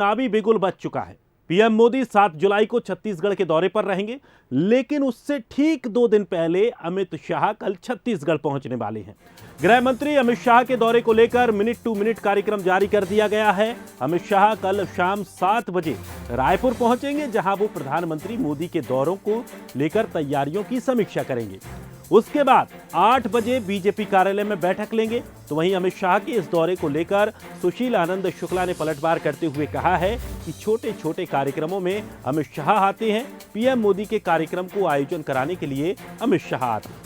चुनावी बिगुल बज चुका है। पीएम मोदी 7 जुलाई को छत्तीसगढ़ के दौरे पर रहेंगे, लेकिन उससे ठीक 2 दिन पहले अमित शाह कल छत्तीसगढ़ पहुंचने वाले हैं। गृह मंत्री अमित शाह के दौरे को लेकर मिनट टू मिनट कार्यक्रम जारी कर दिया गया है। अमित शाह कल शाम 7 बजे रायपुर पहुंचेंगे, जहां वो प्रधानमंत्री मोदी के दौरों को लेकर तैयारियों की समीक्षा करेंगे। उसके बाद 8 बजे बीजेपी कार्यालय में बैठक लेंगे। तो वहीं अमित शाह के इस दौरे को लेकर सुशील आनंद शुक्ला ने पलटवार करते हुए कहा है कि छोटे छोटे कार्यक्रमों में अमित शाह आते हैं। पीएम मोदी के कार्यक्रम को आयोजन कराने के लिए अमित शाह आते हैं।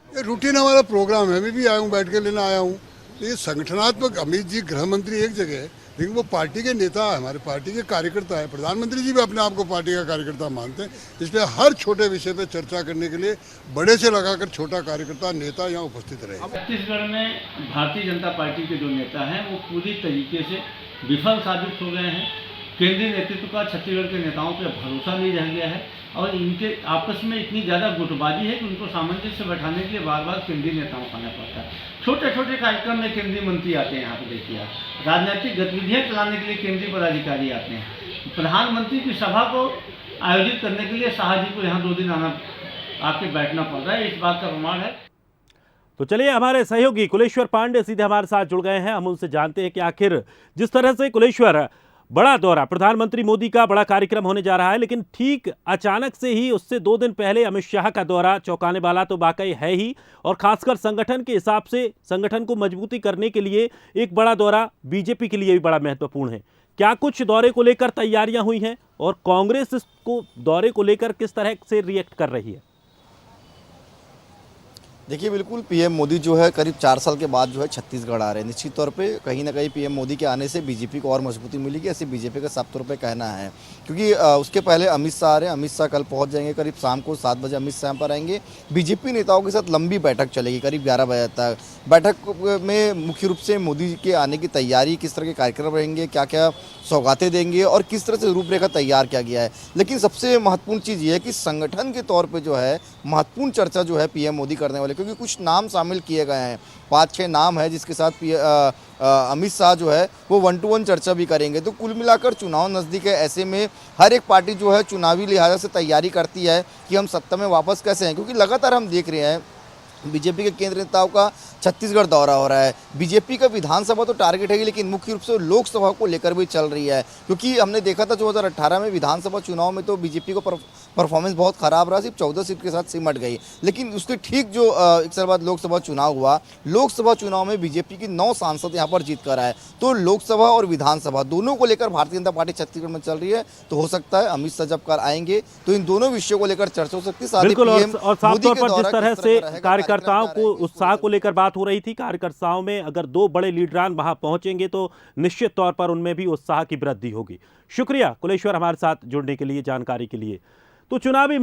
ये रूटीन हमारा प्रोग्राम है। मैं भी आया हूँ, बैठ के लेना आया हूँ। तो ये संगठनात्मक, अमित जी गृह मंत्री एक जगह है, लेकिन वो पार्टी के नेता है, हमारे पार्टी के कार्यकर्ता है। प्रधानमंत्री जी भी अपने आप को पार्टी का कार्यकर्ता मानते हैं, इसलिए हर छोटे विषय पर चर्चा करने के लिए बड़े से लगाकर छोटा कार्यकर्ता नेता यहाँ उपस्थित रहे। छत्तीसगढ़ में भारतीय जनता पार्टी के जो नेता हैं वो पूरी तरीके से विफल साबित हो गए हैं। केंद्रीय नेतृत्व का छत्तीसगढ़ के नेताओं पर भरोसा नहीं रह गया है और इनके आपस में इतनी ज़्यादा गुटबाजी है कि उनको सामंजस्य से बैठाने के लिए बार बार केंद्रीय नेताओं को आना पड़ता है। छोटे छोटे कार्यक्रम में केंद्रीय मंत्री आते हैं, यहाँ पे देखिए आप, राजनीतिक गतिविधियाँ चलाने के लिए केंद्रीय पदाधिकारी आते हैं। प्रधानमंत्री की सभा को आयोजित करने के लिए शाह जी को यहाँ 2 दिन आके बैठना पड़ रहा है। इस बात का प्रमाण है। तो चलिए, हमारे सहयोगी कुलेश्वर पांडे सीधे हमारे साथ जुड़ गए हैं। हम उनसे जानते हैं कि आखिर जिस तरह से कुलेश्वर बड़ा दौरा, प्रधानमंत्री मोदी का बड़ा कार्यक्रम होने जा रहा है, लेकिन ठीक अचानक से ही उससे 2 दिन पहले अमित शाह का दौरा चौंकाने वाला तो वाकई है ही, और खासकर संगठन के हिसाब से संगठन को मजबूती करने के लिए एक बड़ा दौरा बीजेपी के लिए भी बड़ा महत्वपूर्ण है। क्या कुछ दौरे को लेकर तैयारियां हुई हैं और कांग्रेस इसको दौरे को लेकर किस तरह से रिएक्ट कर रही है? देखिए, बिल्कुल पीएम मोदी जो है करीब 4 साल के बाद जो है छत्तीसगढ़ आ रहे हैं। निश्चित तौर पे कहीं ना कहीं पीएम मोदी के आने से बीजेपी को और मजबूती मिलेगी, ऐसे बीजेपी का साफ तौर पे कहना है। क्योंकि उसके पहले अमित शाह आ रहे हैं। अमित शाह कल पहुंच जाएंगे, करीब शाम को 7 बजे अमित शाह पर आएंगे। बीजेपी नेताओं के साथ लंबी बैठक चलेगी, करीब 11 बजे तक। बैठक में मुख्य रूप से मोदी के आने की तैयारी, किस तरह के कार्यक्रम रहेंगे, क्या क्या सौगातें देंगे और किस तरह से रूपरेखा तैयार किया गया है। लेकिन सबसे महत्वपूर्ण चीज़ ये है कि संगठन के तौर पर जो है महत्वपूर्ण चर्चा जो है पीएम मोदी करने वाले, क्योंकि कुछ नाम शामिल किए गए हैं। 5-6 नाम है जिसके साथ अमित शाह जो है वो 1-to-1 चर्चा भी करेंगे। तो कुल मिलाकर चुनाव नज़दीक है, ऐसे में हर एक पार्टी जो है चुनावी लिहाजा से तैयारी करती है कि हम सत्ता में वापस कैसे हैं। क्योंकि लगातार हम देख रहे हैं बीजेपी के केंद्रीय नेताओं का छत्तीसगढ़ दौरा हो रहा है। बीजेपी का विधानसभा तो टारगेट है, लेकिन मुख्य रूप से लोकसभा को लेकर भी चल रही है। क्योंकि हमने देखा था 2018 में विधानसभा चुनाव में तो बीजेपी को परफॉर्मेंस बहुत खराब रहा, सिर्फ 14 सीट के साथ सिमट गई। लेकिन उसके ठीक जो 1 साल बाद लोकसभा चुनाव हुआ, लोकसभा चुनाव में बीजेपी की 9 सांसद यहाँ पर जीत कर आए। तो लोकसभा और विधानसभा दोनों को लेकर भारतीय जनता पार्टी छत्तीसगढ़ में चल रही है। तो हो सकता है अमित शाह जब कर आएंगे तो इन दोनों विषयों को लेकर चर्चा हो सकती है। बिल्कुल, और साफ तौर पर जिस तरह से कार्यकर्ताओं को उत्साह को लेकर बात हो रही थी, कार्यकर्ताओं में अगर 2 बड़े लीडरान वहां पहुंचेंगे तो निश्चित तौर पर उनमें भी उत्साह की वृद्धि होगी। शुक्रिया कुलेश्वर हमारे साथ जुड़ने के लिए, जानकारी के लिए। तो चुनावी